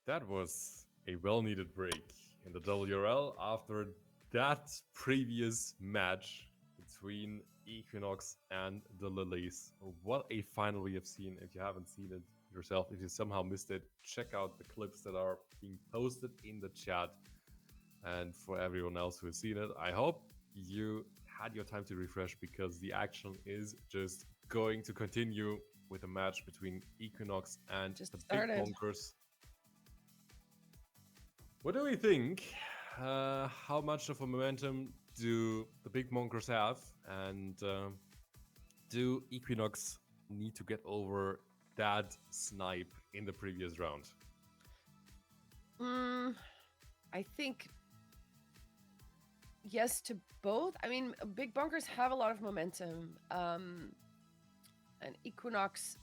That was a well-needed break in the WRL after that previous match between Equinox and the Lilies. What a final we have seen. If you haven't seen it yourself, if you somehow missed it, check out the clips that are being posted in the chat. And for everyone else who has seen it, I hope you had your time to refresh, because the action is just going to continue with a match between Equinox and the Big Bonkers. What do we think? How much of a momentum do the Big Bonkers have? And do Equinox need to get over that snipe in the previous round? I think yes to both. I mean, Big Bonkers have a lot of momentum. And Equinox,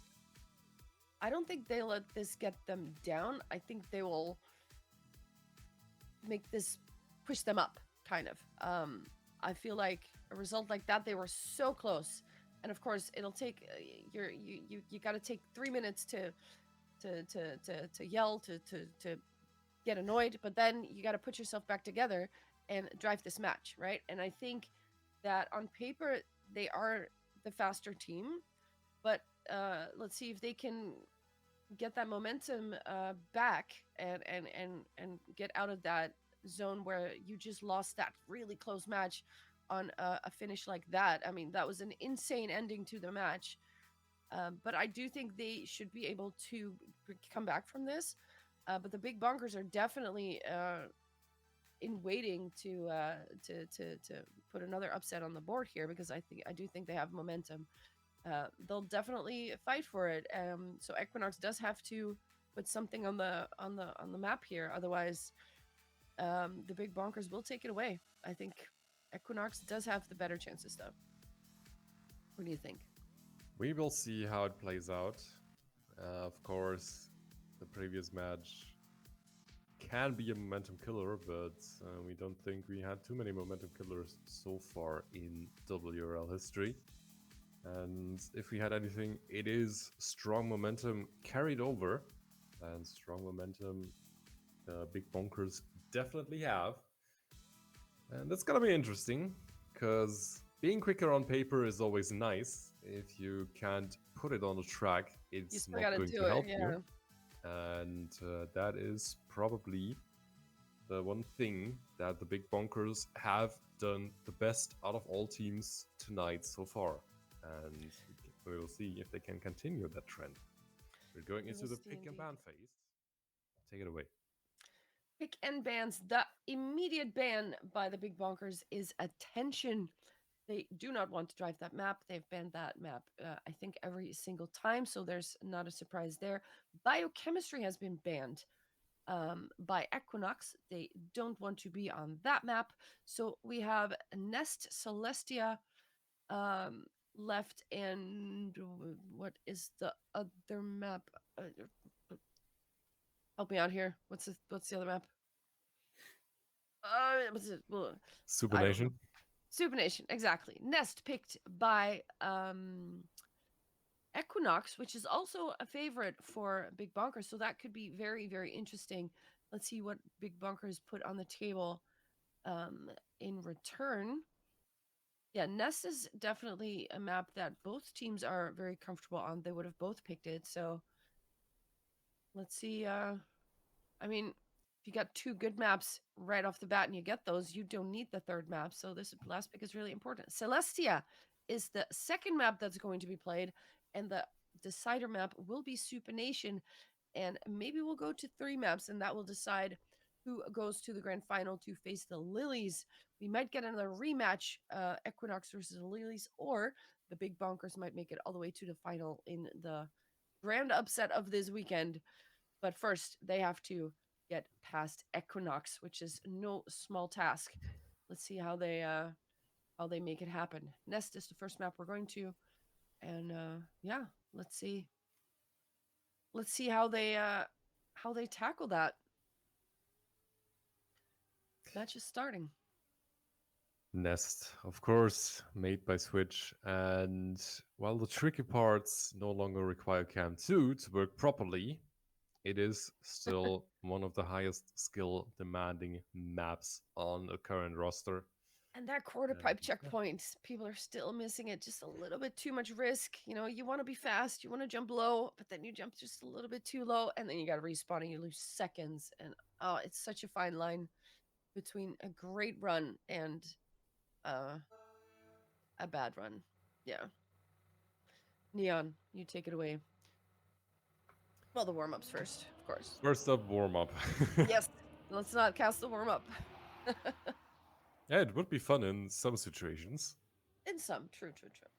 I don't think they let this get them down. I think they will make this push them up, kind of. I feel like a result like that, they were so close. And of course, it'll take you got to take 3 minutes to yell, to get annoyed, but then you got to put yourself back together and drive this match, right? And I think that on paper they are the faster team, but let's see if they can get that momentum back and get out of that zone where you just lost that really close match on a finish like that. I mean, that was an insane ending to the match. But I do think they should be able to come back from this. But the Big Bonkers are definitely in waiting to put another upset on the board here, because I do think they have momentum. They'll definitely fight for it. So Equinox does have to put something on the map here. Otherwise, the Big Bonkers will take it away. I think Equinox does have the better chances, though. What do you think? We will see how it plays out. Of course, the previous match can be a momentum killer, but we don't think we had too many momentum killers so far in WRL history. And if we had anything, it is strong momentum carried over, and strong momentum the Big Bonkers definitely have. And that's gonna be interesting, because being quicker on paper is always nice. If you can't put it on the track, it's not going to help you. And that is probably the one thing that the Big Bonkers have done the best out of all teams tonight so far. And we will see if they can continue that trend. We're going into the pick and ban phase. Take it away. Pick and bans. The immediate ban by the Big Bonkers is attention. They do not want to drive that map. They've banned that map, I think, every single time, so there's not a surprise there. Biochemistry has been banned by Equinox. They don't want to be on that map. So we have Nest Celestia left, and what is the other map? Help me out here. What's the other map? What's it? Supernation. Supernation, exactly. Nest picked by Equinox, which is also a favorite for Big Bonkers, so that could be very, very interesting. Let's see what Big Bonkers put on the table in return. Yeah, Nest is definitely a map that both teams are very comfortable on. They would have both picked it, so let's see. I mean, if you got two good maps right off the bat and you get those, you don't need the third map. So this last pick is really important. Celestia is the second map that's going to be played, and the decider map will be Supernation. And maybe we'll go to 3 maps, and that will decide who goes to the grand final to face the Lilies. We might get another rematch, Equinox versus the Lilies, or the Big Bonkers might make it all the way to the final in the grand upset of this weekend. But first, they have to get past Equinox, which is no small task. Let's see how they make it happen. Nest is the first map we're going to, and yeah, let's see how they tackle that. Match is starting. Nest, of course, made by Switch, and while the tricky parts no longer require Cam 2 to work properly, it is still one of the highest skill demanding maps on the current roster. And that quarter And pipe checkpoint, people are still missing it. Just a little bit too much risk. You know, you want to be fast, you want to jump low, but then you jump just a little bit too low, and then you got to respawn and you lose seconds. And oh, it's such a fine line between a great run and uh, a bad run. Yeah. Neon, you take it away. Well, the warm ups first, of course. first up, warm up. Yes, let's not cast the warm up. Yeah, it would be fun in some situations. In some, true, true, true.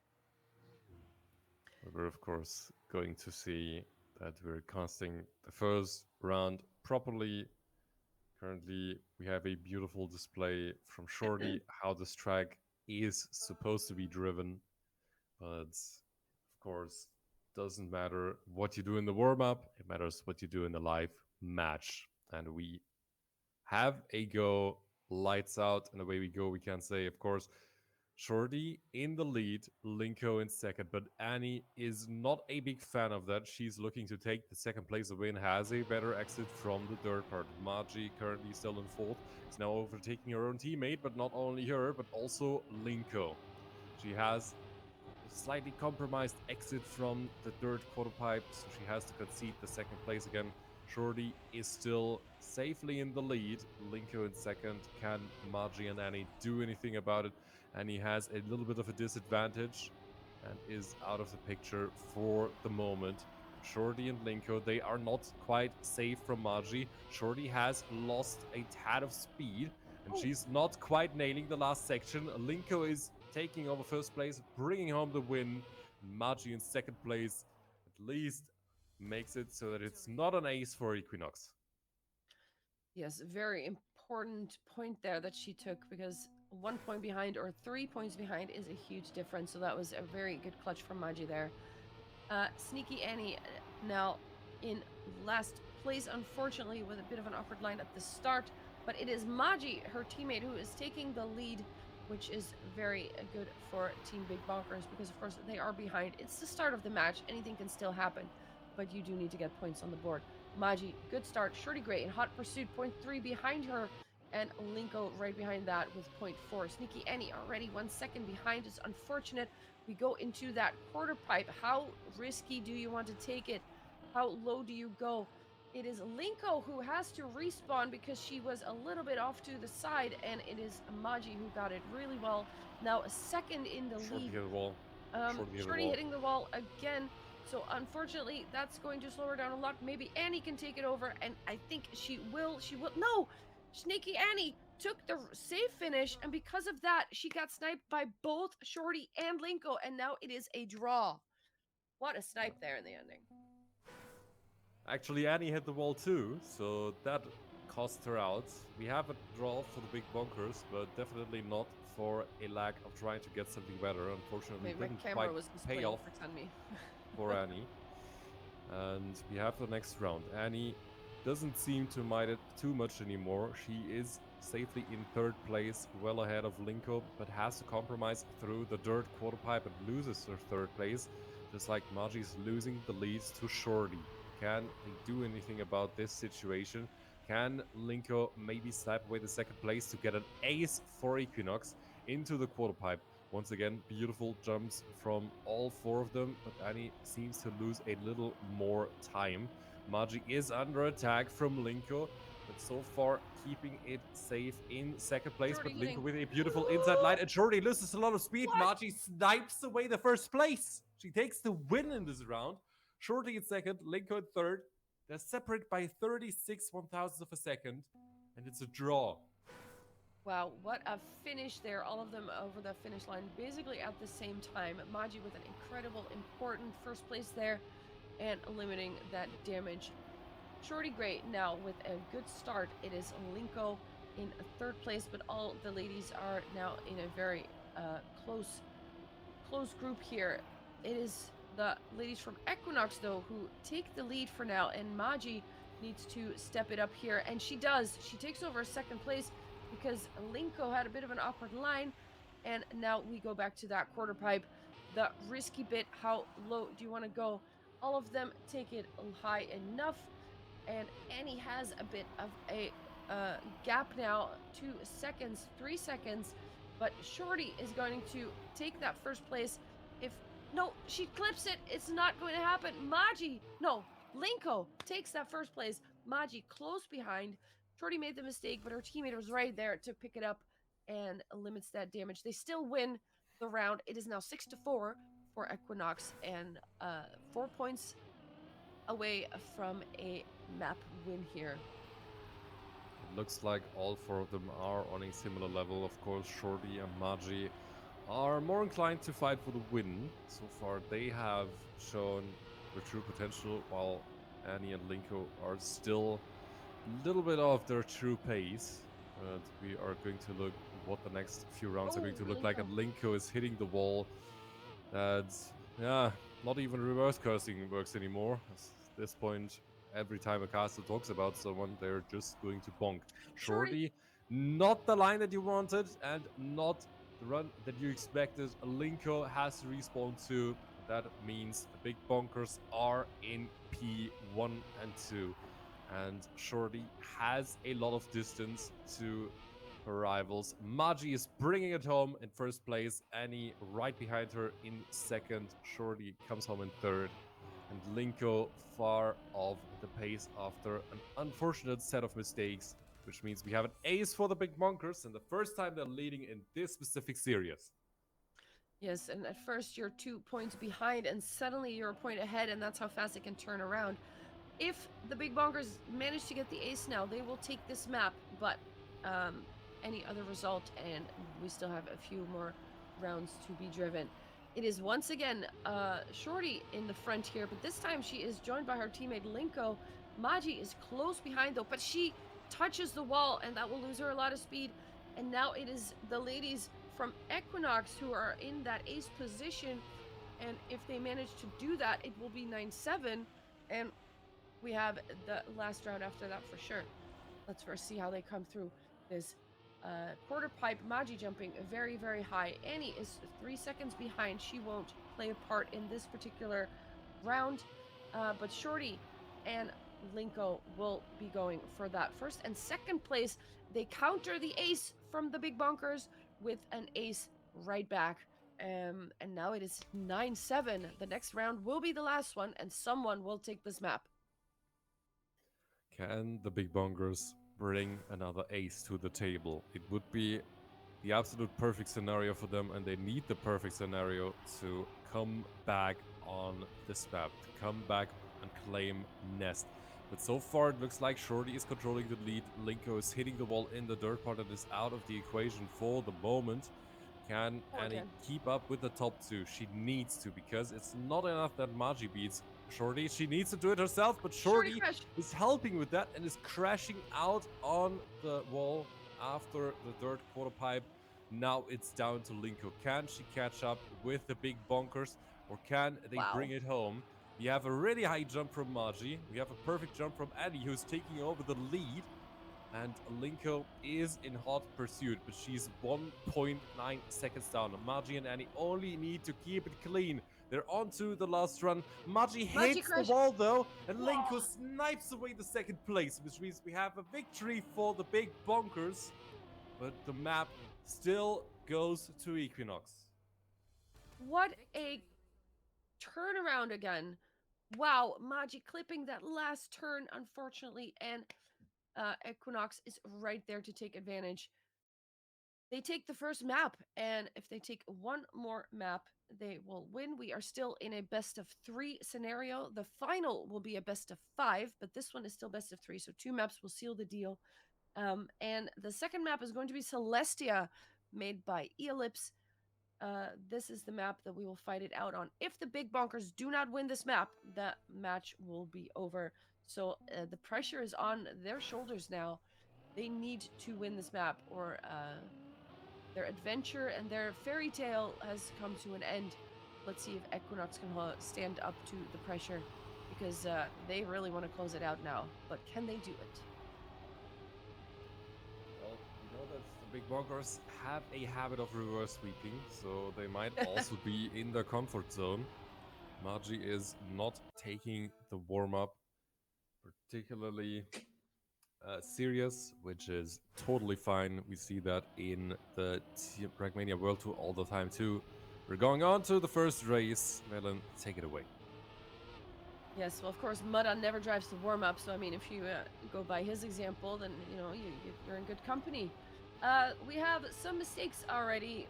We're, of course, going to see that we're casting the first round properly. Currently, we have a beautiful display from Shorty how this track is supposed to be driven. But, of course, doesn't matter what you do in the warm up, it matters what you do in the live match. And we have a go, lights out, and away we go. We can say, of course, Shorty in the lead, Linko in second, but Annie is not a big fan of that. She's looking to take the second place win, has a better exit from the dirt part. Margie, currently still in fourth, is now overtaking her own teammate, but not only her, but also Linko. She has a slightly compromised exit from the dirt quarter pipe, so she has to concede the second place again. Shorty is still safely in the lead. Linko in second. Can Margie and Annie do anything about it? Annie has a little bit of a disadvantage and is out of the picture for the moment. Shorty and Linko, they are not quite safe from Margie. Shorty has lost a tad of speed, and she's not quite nailing the last section. Linko is taking over first place, bringing home the win. Margie in second place, at least makes it so that it's not an ace for Equinox. Yes, very important point there that she took, because 1 point behind or 3 points behind is a huge difference. So that was a very good clutch from Maji there. Sneaky Annie now in last place, unfortunately, with a bit of an awkward line at the start. But it is Maji, her teammate, who is taking the lead, which is very good for Team Big Bonkers, because, of course, they are behind. It's the start of the match. Anything can still happen, but you do need to get points on the board. Maji, good start. Shorty Gray in hot pursuit, 0.3 behind her, and Linko right behind that with 0.4. Sneaky Annie already 1 second behind. It's unfortunate. We go into that quarter pipe. How risky do you want to take it? How low do you go? It is Linko who has to respawn because she was a little bit off to the side, and it is Maji who got it really well. Now a second in the Shorty lead. hit the wall. Shorty hitting the wall again. So unfortunately, that's going to slow her down a lot. Maybe Annie can take it over, and I think she will. She will. No! Sneaky Annie took the safe finish, and because of that, she got sniped by both Shorty and Linko, and now it is a draw. What a snipe there in the ending. Actually, Annie hit the wall too, so that cost her out. We have a draw for the Big Bonkers, but definitely not for a lack of trying to get something better. Unfortunately, it didn't quite pay off for Annie. And we have the next round. Annie doesn't seem to mind it too much anymore. She is safely in third place, well ahead of Linko, but has to compromise through the dirt quarter pipe and loses her third place, just like Margie's losing the leads to Shorty. Can they do anything about this situation? Can Linko maybe snipe away the second place to get an ace for Equinox into the quarter pipe? Once again, beautiful jumps from all four of them, but Annie seems to lose a little more time. Margie is under attack from Linko, but so far keeping it safe in second place. But Linko with a beautiful inside line, and Shorty loses a lot of speed. Margie snipes away the first place. She takes the win in this round. Shorty in second, Linko in third. They're separate by 36 1,000ths of a second, and it's a draw. Wow, what a finish there. All of them over the finish line basically at the same time. Maji with an incredible, important first place there and limiting that damage. Shorty Gray now with a good start. It is Linko in third place, but all the ladies are now in a very close group here. It is the ladies from Equinox, though, who take the lead for now, and Maji needs to step it up here, and she does. She takes over second place because Linko had a bit of an awkward line, and now we go back to that quarter pipe. The risky bit, how low do you want to go? All of them take it high enough. and Annie has a bit of a gap now, 2 seconds, 3 seconds, but Shorty is going to take that first place. If no, she clips it. It's not going to happen. Maji, no, Linko takes that first place. Maji close behind. Shorty made the mistake, but her teammate was right there to pick it up and limits that damage. They still win the round. It is now 6-4 for Equinox and 4 points away from a map win here. It looks like all four of them are on a similar level. Of course, Shorty and Magi are more inclined to fight for the win. So far, they have shown their true potential, while Annie and Linko are still a little bit off their true pace. But we are going to look what the next few rounds are going to look like. And Linko is hitting the wall. That's, yeah, not even reverse cursing works anymore. At this point, every time a caster talks about someone, they're just going to bonk. Shorty, not the line that you wanted and not the run that you expected. Linko has to respawn too. That means the big bonkers are in P1 and 2. And Shorty has a lot of distance to her rivals. Magi is bringing it home in first place. Annie right behind her in second. Shorty comes home in third. And Linko far off the pace after an unfortunate set of mistakes, which means we have an ace for the big bonkers and the first time they're leading in this specific series. Yes, and at first you're 2 points behind, and suddenly you're a point ahead, and that's how fast it can turn around. If the big bonkers manage to get the ace now, they will take this map, but any other result, and we still have a few more rounds to be driven. It is once again Shorty in the front here, but this time she is joined by her teammate Linko. Maji is close behind though, but she touches the wall, and that will lose her a lot of speed. And now it is the ladies from Equinox who are in that ace position, and if they manage to do that, it will be 9-7, and we have the last round after that for sure. Let's first see how they come through this quarter pipe. Maji jumping very, very high. Annie is 3 seconds behind. She won't play a part in this particular round, but Shorty and Linko will be going for that first and second place. They counter the ace from the big bonkers with an ace right back. And now it is 9-7. The next round will be the last one, and someone will take this map. Can the big bonkers bring another ace to the table? It would be the absolute perfect scenario for them, and they need the perfect scenario to come back on this map, to come back and claim Nest. But so far, it looks like Shorty is controlling the lead. Linko is hitting the wall in the dirt part that is out of the equation for the moment. Can Annie keep up with the top two? She needs to, because it's not enough that Magi beats Shorty. She needs to do it herself, but Shorty is helping with that and is crashing out on the wall after the third quarter pipe. Now it's down to Linko. Can she catch up with the big bonkers, or can they bring it home? We have a really high jump from Magi. We have a perfect jump from Annie, who's taking over the lead. And Linko is in hot pursuit, but she's 1.9 seconds down. Magi and Annie only need to keep it clean. They're on to the last run. Magi hits the wall though, and Linko snipes away the second place, which means we have a victory for the big bonkers. But the map still goes to Equinox. What a turnaround again. Wow, Magi clipping that last turn, unfortunately, and Equinox is right there to take advantage. They take the first map, and if they take one more map, they will win. We are still in a best of 3 scenario. The final will be a best of 5, but this one is still best of 3, so 2 maps will seal the deal. And the second map is going to be Celestia, made by Ellipse. This is the map that we will fight it out on. If the big bonkers do not win this map, the match will be over. So the pressure is on their shoulders now. They need to win this map, or their adventure and their fairy tale has come to an end. Let's see if Equinox can stand up to the pressure, because they really want to close it out now. But can they do it? Well, you know that the big bonkers have a habit of reverse sweeping, so they might also be in their comfort zone. Magi is not taking the warm-up, particularly serious, which is totally fine. We see that in the Pragmania World Tour all the time too. We're going on to the first race. Melon, take it away. Yes, well, of course, Mudda never drives to warm up. So, I mean, if you go by his example, then you're in good company. We have some mistakes already.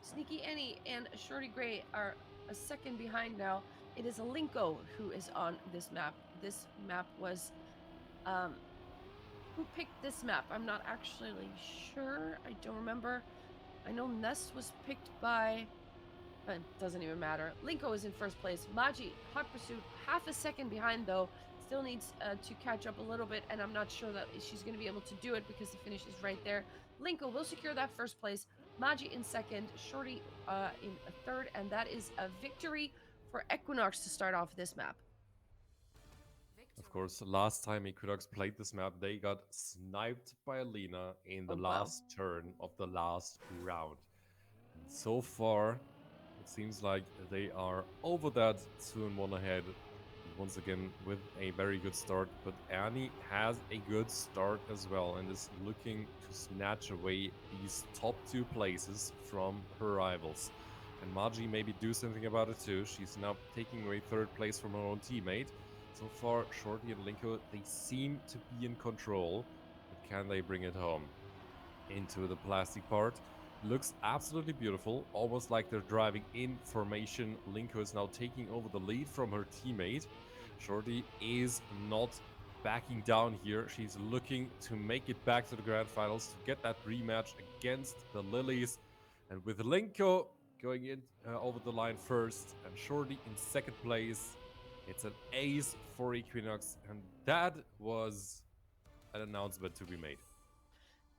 Sneaky Annie and Shorty Gray are a second behind now. It is Linko who is on this map. This map was um, who picked this map? I'm not actually sure. I don't remember. I know Nest was picked by. It doesn't even matter. Linko is in first place. Maji, Hot Pursuit, half a second behind though. Still needs to catch up a little bit, and I'm not sure that she's going to be able to do it because the finish is right there. Linko will secure that first place. Maji in second, Shorty in a third, and that is a victory for Equinox to start off this map. Of course, last time Equinox played this map, they got sniped by Alina in the Oh, wow. last turn of the last round. And so far, it seems like they are over that 2-1 ahead. Once again, with a very good start. But Annie has a good start as well and is looking to snatch away these top 2 places from her rivals. And Maji maybe do something about it too. She's now taking away 3rd place from her own teammate. So far, Shorty and Linko, they seem to be in control. But can they bring it home? Into the plastic part. Looks absolutely beautiful, almost like they're driving in formation. Linko is now taking over the lead from her teammate. Shorty is not backing down here. She's looking to make it back to the grand finals to get that rematch against the Lilies. And with Linko going in over the line first and Shorty in 2nd place, it's an ace for Equinox. And that was an announcement to be made.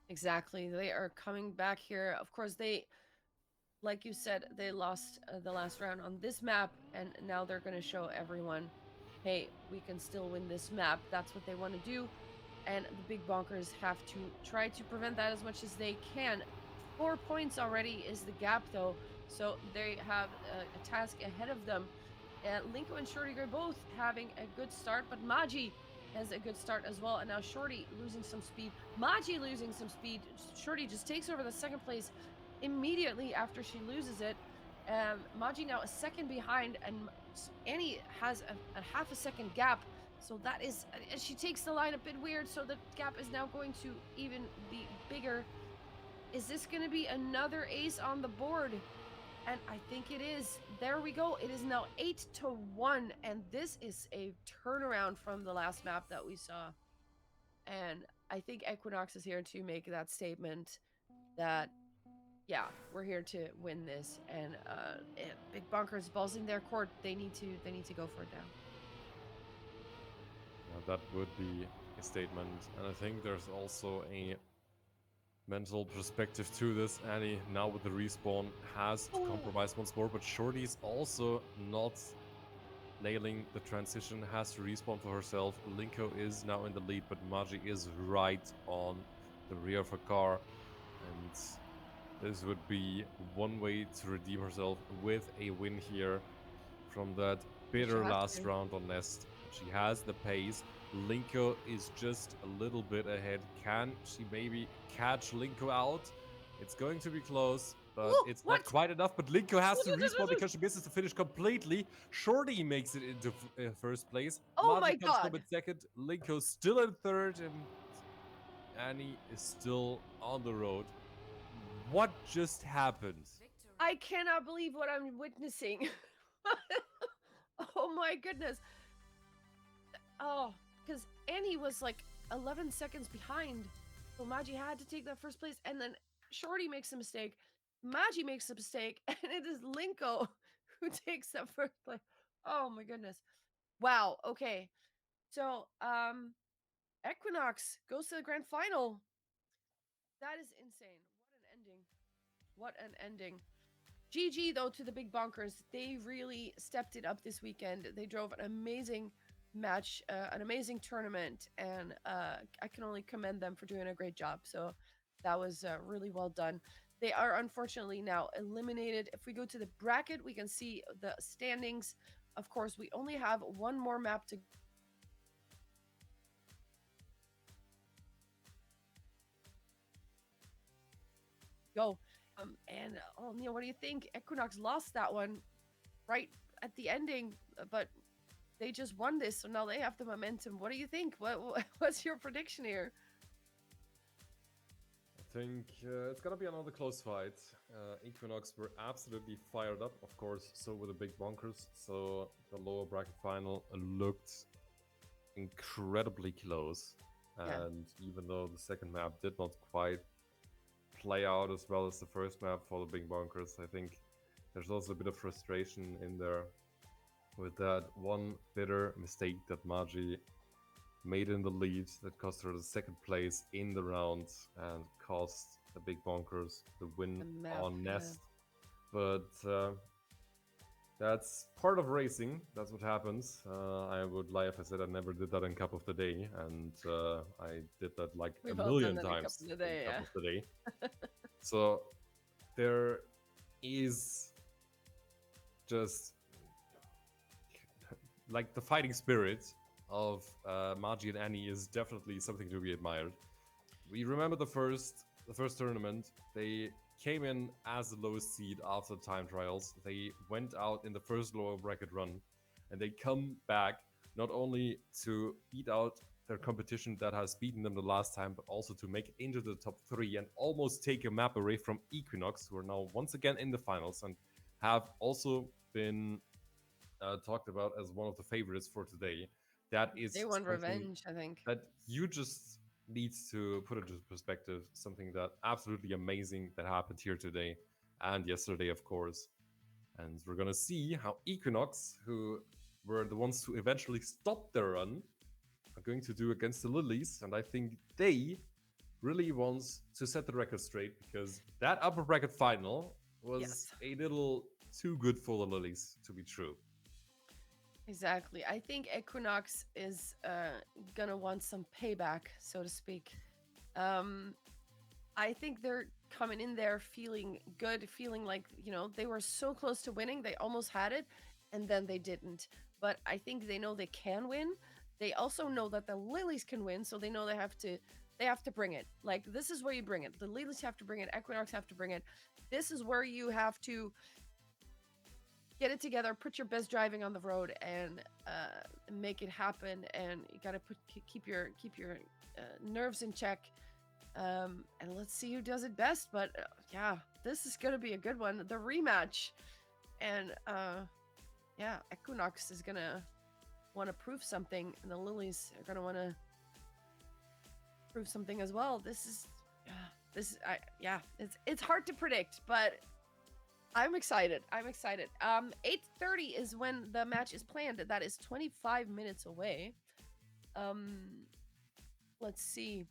Exactly. They are coming back here. Of course, like you said, they lost the last round on this map, and now they're going to show everyone, hey, we can still win this map. That's what they want to do, and the big bonkers have to try to prevent that as much as they can. 4 points already is the gap, though, so they have a task ahead of them. Linko and Shorty Gray both having a good start, but Maji has a good start as well, and now Shorty losing some speed. Maji losing some speed. Shorty just takes over the 2nd place immediately after she loses it. Maji now a second behind, and Annie has a half a second gap. So that is, she takes the line a bit weird. So the gap is now going to even be bigger. Is this going to be another ace on the board? And I think it is. There we go. It is now 8-1, and this is a turnaround from the last map that we saw. And I think Equinox is here to make that statement that, yeah, we're here to win this. And big bonkers, balls in their court. They need to go for it now. That would be a statement, and I think there's also a mental perspective to this. Annie, now with the respawn, has to compromise once more, but Shorty is also not nailing the transition, has to respawn for herself. Linko is now in the lead, but Maji is right on the rear of her car, and this would be one way to redeem herself with a win here from that bitter last round on Nest. She has the pace. Linko is just a little bit ahead. Can she maybe catch Linko out? It's going to be close, but it's not quite enough. But Linko has to respawn because she misses the finish completely. Shorty makes it into 1st place. Oh my Maji comes home god. in 2nd. Linko still in 3rd, and Annie is still on the road. What just happened? I cannot believe what I'm witnessing. Oh my goodness. Oh, because Annie was like 11 seconds behind. So Maji had to take that 1st place, and then Shorty makes a mistake. Maji makes a mistake, and it is Linko who takes that 1st place. Oh my goodness. Wow. Okay. So, Equinox goes to the grand final. That is insane. What an ending. GG though to the big bonkers. They really stepped it up this weekend. They drove an amazing match, an amazing tournament, and I can only commend them for doing a great job. So that was really well done. They are unfortunately now eliminated. If we go to the bracket, we can see the standings. Of course, we only have one more map to go. And Neil, what do you think? Equinox lost that one right at the ending, but they just won this, so now they have the momentum. What do you think? What's your prediction here? I think it's gonna be another close fight. Equinox were absolutely fired up, of course, so were the big bonkers. So the lower bracket final looked incredibly close. Yeah. And even though the second map did not quite play out as well as the first map for the big bonkers, I think there's also a bit of frustration in there with that one bitter mistake that Magi made in the lead that cost her the second place in the round and cost the big bonkers the win The map, on yeah. Nest. But that's part of racing. That's what happens. I would lie if I said I never did that in Cup of the Day, and I did that like a We've all done million that in a couple times of in days, Cup yeah. of the Day. So there is just like the fighting spirit of Magi and Annie is definitely something to be admired. We remember the first tournament. They came in as the lowest seed after time trials. They went out in the first lower bracket run, and they come back not only to beat out their competition that has beaten them the last time, but also to make it into the top 3 and almost take a map away from Equinox, who are now once again in the finals and have also been talked about as one of the favorites for today. That They is want something revenge, I think. that you just needs to put into perspective. Something that absolutely amazing that happened here today and yesterday, of course. And we're gonna see how Equinox, who were the ones who eventually stopped their run, are going to do against the Lilies. And I think they really wants to set the record straight because that upper bracket final was Yes, a little too good for the Lilies to be true. exactly. I think Equinox is gonna want some payback, so to speak. Um, I think they're coming in there feeling good, feeling like, they were so close to winning, they almost had it, and then they didn't. But I think they know they can win. They also know that the Lilies can win, so they know they have to bring it. Like, this is where you bring it. The Lilies have to bring it, Equinox have to bring it. This is where you have to get it together, put your best driving on the road, and make it happen. And you got to keep your nerves in check, and let's see who does it best. But yeah, this is gonna be a good one. The rematch, and yeah, Equinox is gonna want to prove something, and the Lilies are gonna want to prove something as well. It's hard to predict, but I'm excited. I'm excited. 8:30 is when the match is planned. That is 25 minutes away. Um, let's see.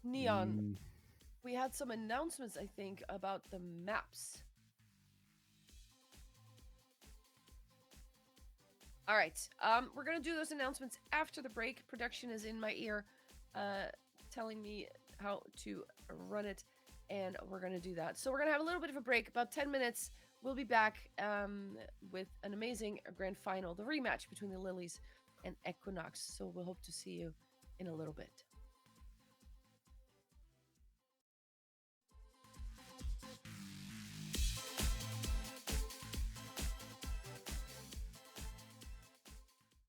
Neon, Mm, we had some announcements, I think, about the maps. All right. We're gonna do those announcements after the break. Production is in my ear, telling me how to run it, and we're gonna do that. So we're gonna have a little bit of a break, about 10 minutes. We'll be back with an amazing grand final, the rematch between the Lilies and Equinox. So we'll hope to see you in a little bit.